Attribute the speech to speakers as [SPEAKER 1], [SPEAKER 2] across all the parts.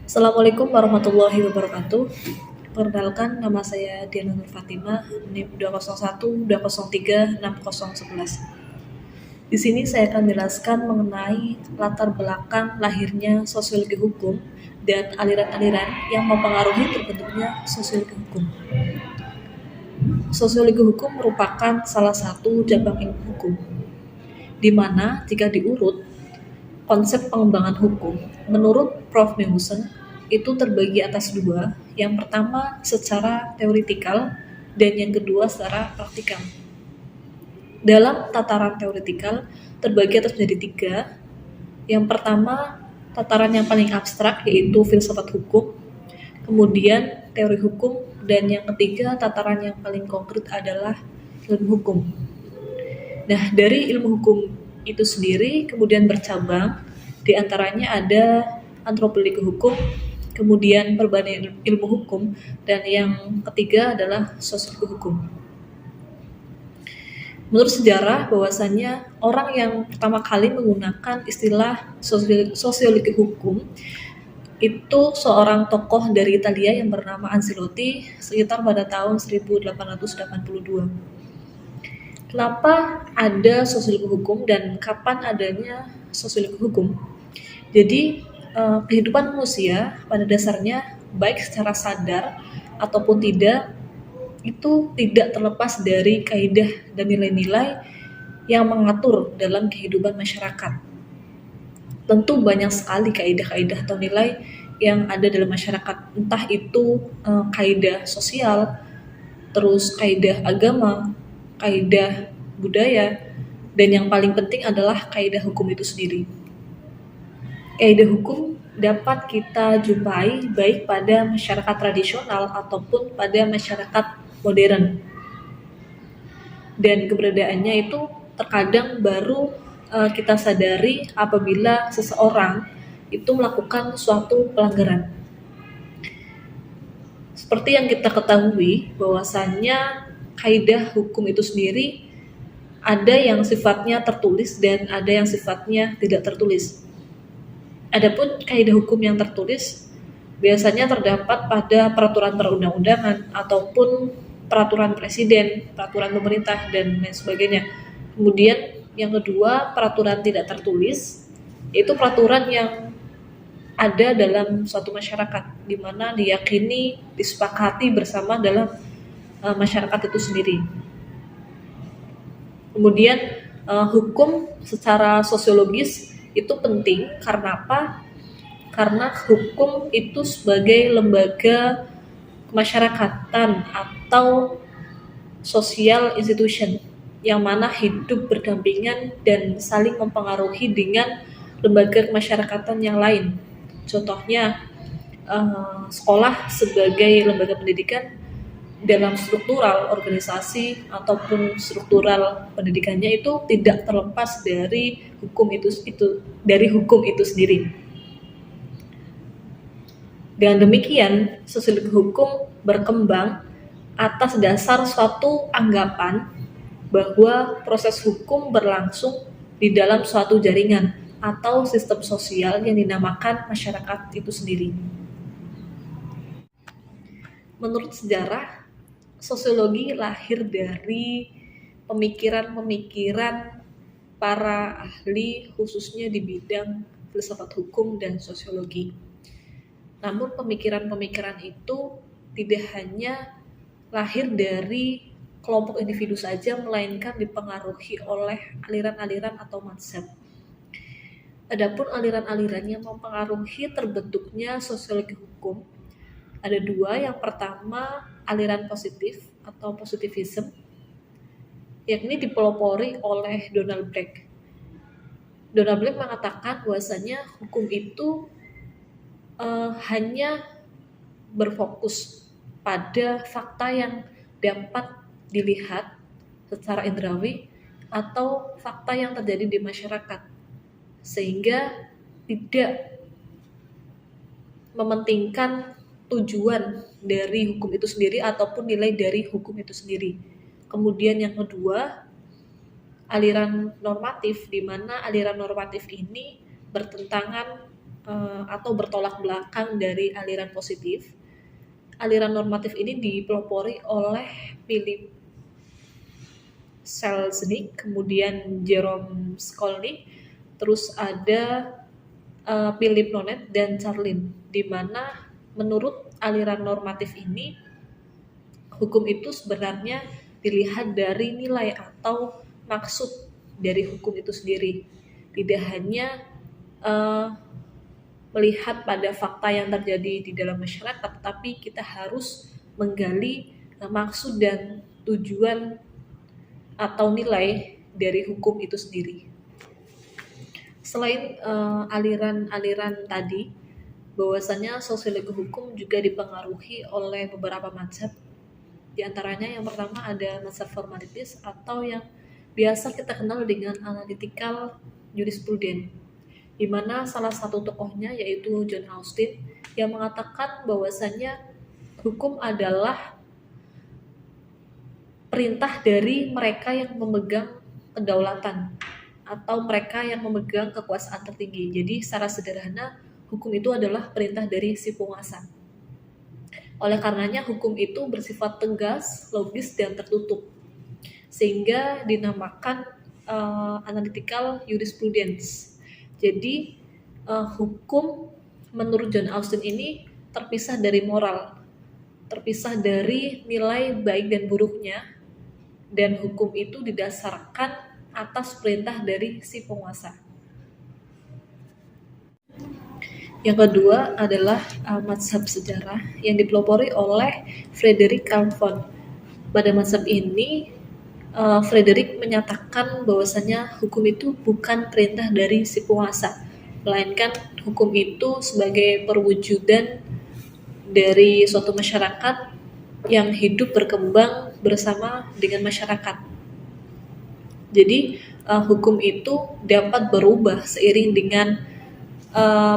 [SPEAKER 1] Assalamualaikum warahmatullahi wabarakatuh. Perkenalkan, nama saya Diana Nur Fatimah, NIM 201, 203, 6011. Di sini saya akan menjelaskan mengenai latar belakang lahirnya sosiologi hukum dan aliran-aliran yang mempengaruhi terbentuknya sosiologi hukum. Sosiologi hukum merupakan salah satu cabang ilmu hukum, di mana jika diurut konsep pengembangan hukum menurut Prof. Meusen itu terbagi atas dua. Yang pertama secara teoritikal dan yang kedua secara praktikal. Dalam tataran teoritikal terbagi atas menjadi tiga. Yang pertama tataran yang paling abstrak yaitu filsafat hukum, kemudian teori hukum, dan yang ketiga tataran yang paling konkret adalah ilmu hukum. Nah, dari ilmu hukum itu sendiri kemudian bercabang, di antaranya ada antropologi hukum, kemudian perbandingan ilmu hukum, dan yang ketiga adalah sosiologi hukum. Menurut sejarah bahwasannya orang yang pertama kali menggunakan istilah sosiologi hukum itu seorang tokoh dari Italia yang bernama Ancelotti sekitar pada tahun 1882. Kenapa ada sosiologi hukum dan kapan adanya sosiologi hukum? Jadi kehidupan manusia pada dasarnya baik secara sadar ataupun tidak itu tidak terlepas dari kaidah dan nilai-nilai yang mengatur dalam kehidupan masyarakat. Tentu banyak sekali kaidah-kaidah atau nilai yang ada dalam masyarakat, entah itu kaidah sosial, terus kaidah agama, kaidah budaya, dan yang paling penting adalah kaidah hukum itu sendiri. Kaidah hukum dapat kita jumpai baik pada masyarakat tradisional ataupun pada masyarakat modern. Dan keberadaannya itu terkadang baru kita sadari apabila seseorang itu melakukan suatu pelanggaran. Seperti yang kita ketahui bahwasannya kaidah hukum itu sendiri ada yang sifatnya tertulis dan ada yang sifatnya tidak tertulis. Adapun kaidah hukum yang tertulis biasanya terdapat pada peraturan perundang-undangan ataupun peraturan presiden, peraturan pemerintah, dan lain sebagainya. Kemudian yang kedua, peraturan tidak tertulis, itu peraturan yang ada dalam suatu masyarakat, di mana diyakini, disepakati bersama dalam masyarakat itu sendiri. Kemudian hukum secara sosiologis itu penting karena apa? Karena hukum itu sebagai lembaga kemasyarakatan atau social institution yang mana hidup berdampingan dan saling mempengaruhi dengan lembaga kemasyarakatan yang lain. Contohnya sekolah sebagai lembaga pendidikan dalam struktural organisasi ataupun struktural pendidikannya itu tidak terlepas dari hukum itu sendiri. Dengan demikian, sosiologi hukum berkembang atas dasar suatu anggapan bahwa proses hukum berlangsung di dalam suatu jaringan atau sistem sosial yang dinamakan masyarakat itu sendiri. Menurut sejarah, sosiologi lahir dari pemikiran-pemikiran para ahli khususnya di bidang filsafat hukum dan sosiologi. Namun pemikiran-pemikiran itu tidak hanya lahir dari kelompok individu saja, melainkan dipengaruhi oleh aliran-aliran atau mazhab. Adapun aliran-aliran yang mempengaruhi terbentuknya sosiologi hukum ada dua. Yang pertama aliran positif atau positivism, yakni dipelopori oleh Donald Black. Donald Black mengatakan bahwasanya hukum itu hanya berfokus pada fakta yang dapat dilihat secara indrawi atau fakta yang terjadi di masyarakat, sehingga tidak mementingkan tujuan dari hukum itu sendiri ataupun nilai dari hukum itu sendiri. Kemudian yang kedua, aliran normatif, di mana aliran normatif ini bertentangan atau bertolak belakang dari aliran positif. Aliran normatif ini dipelopori oleh Philip Selznick, kemudian Jerome Skolnick, terus ada Philip Nonet dan Charlin, di mana menurut aliran normatif ini hukum itu sebenarnya dilihat dari nilai atau maksud dari hukum itu sendiri, tidak hanya melihat pada fakta yang terjadi di dalam masyarakat, tapi kita harus menggali maksud dan tujuan atau nilai dari hukum itu sendiri. Selain aliran-aliran tadi, bahwasanya sosiologi hukum juga dipengaruhi oleh beberapa mazhab. Di antaranya yang pertama ada mazhab formalitis atau yang biasa kita kenal dengan analytical jurisprudence, di mana salah satu tokohnya yaitu John Austin yang mengatakan bahwasanya hukum adalah perintah dari mereka yang memegang kedaulatan atau mereka yang memegang kekuasaan tertinggi. Jadi secara sederhana, hukum itu adalah perintah dari si penguasa. Oleh karenanya hukum itu bersifat tegas, logis, dan tertutup, sehingga dinamakan analytical jurisprudence. Jadi hukum menurut John Austin ini terpisah dari moral, terpisah dari nilai baik dan buruknya, dan hukum itu didasarkan atas perintah dari si penguasa. Yang kedua adalah mazhab sejarah yang dipelopori oleh Frederick Calvin. Pada mazhab ini, Frederick menyatakan bahwasanya hukum itu bukan perintah dari si penguasa, melainkan hukum itu sebagai perwujudan dari suatu masyarakat yang hidup berkembang bersama dengan masyarakat. Jadi hukum itu dapat berubah seiring dengan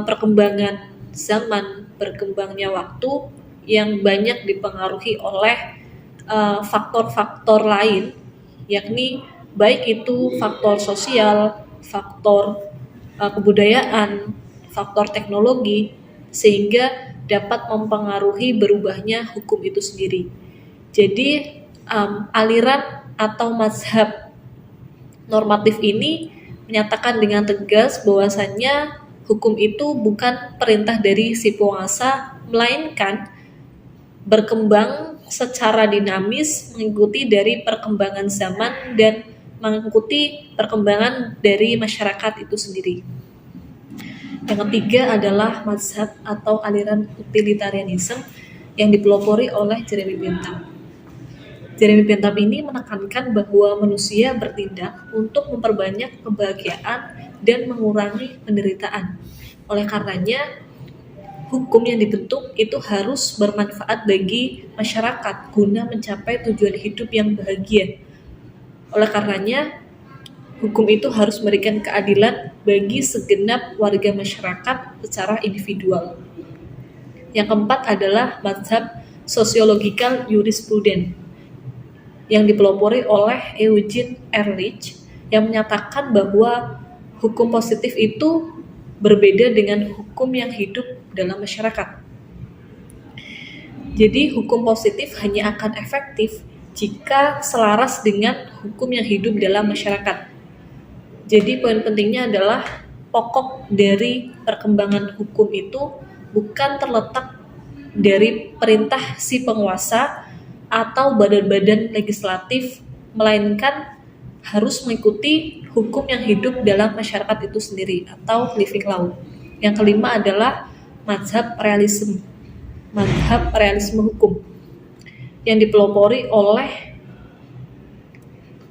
[SPEAKER 1] perkembangan zaman, berkembangnya waktu yang banyak dipengaruhi oleh faktor-faktor lain, yakni baik itu faktor sosial, faktor kebudayaan, faktor teknologi, sehingga dapat mempengaruhi berubahnya hukum itu sendiri. Jadi aliran atau mazhab normatif ini menyatakan dengan tegas bahwasannya hukum itu bukan perintah dari si penguasa, melainkan berkembang secara dinamis mengikuti dari perkembangan zaman dan mengikuti perkembangan dari masyarakat itu sendiri. Yang ketiga adalah mazhab atau aliran utilitarianism yang dipelopori oleh Jeremy Bentham. Jeremy Bentham ini menekankan bahwa manusia bertindak untuk memperbanyak kebahagiaan dan mengurangi penderitaan. Oleh karenanya, hukum yang dibentuk itu harus bermanfaat bagi masyarakat guna mencapai tujuan hidup yang bahagia. Oleh karenanya, hukum itu harus memberikan keadilan bagi segenap warga masyarakat secara individual. Yang keempat adalah mazhab sociological jurisprudence yang dipelopori oleh Eugene Ehrlich yang menyatakan bahwa hukum positif itu berbeda dengan hukum yang hidup dalam masyarakat. Jadi hukum positif hanya akan efektif jika selaras dengan hukum yang hidup dalam masyarakat. Jadi poin pentingnya adalah pokok dari perkembangan hukum itu bukan terletak dari perintah si penguasa atau badan-badan legislatif, melainkan harus mengikuti hukum yang hidup dalam masyarakat itu sendiri atau living law. Yang kelima adalah mazhab realisme hukum yang dipelopori oleh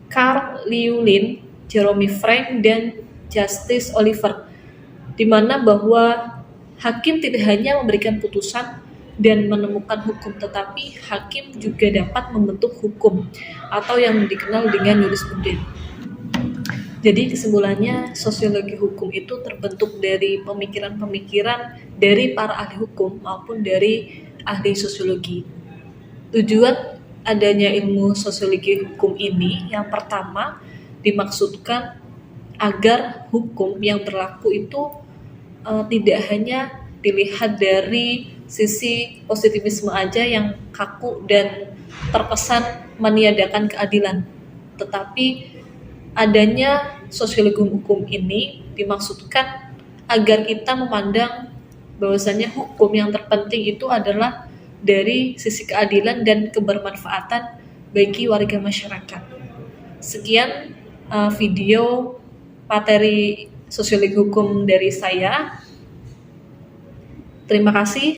[SPEAKER 1] Carl Liulin, Jerome Frank, dan Justice Oliver, di mana bahwa hakim tidak hanya memberikan putusan dan menemukan hukum, tetapi hakim juga dapat membentuk hukum atau yang dikenal dengan jurisprudence. Jadi kesimpulannya, sosiologi hukum itu terbentuk dari pemikiran-pemikiran dari para ahli hukum maupun dari ahli sosiologi. Tujuan adanya ilmu sosiologi hukum ini yang pertama dimaksudkan agar hukum yang berlaku itu tidak hanya dilihat dari sisi positivisme aja yang kaku dan terkesan meniadakan keadilan, tetapi adanya sosiologi hukum ini dimaksudkan agar kita memandang bahwasanya hukum yang terpenting itu adalah dari sisi keadilan dan kebermanfaatan bagi warga masyarakat. Sekian video materi sosiologi hukum dari saya. Terima kasih.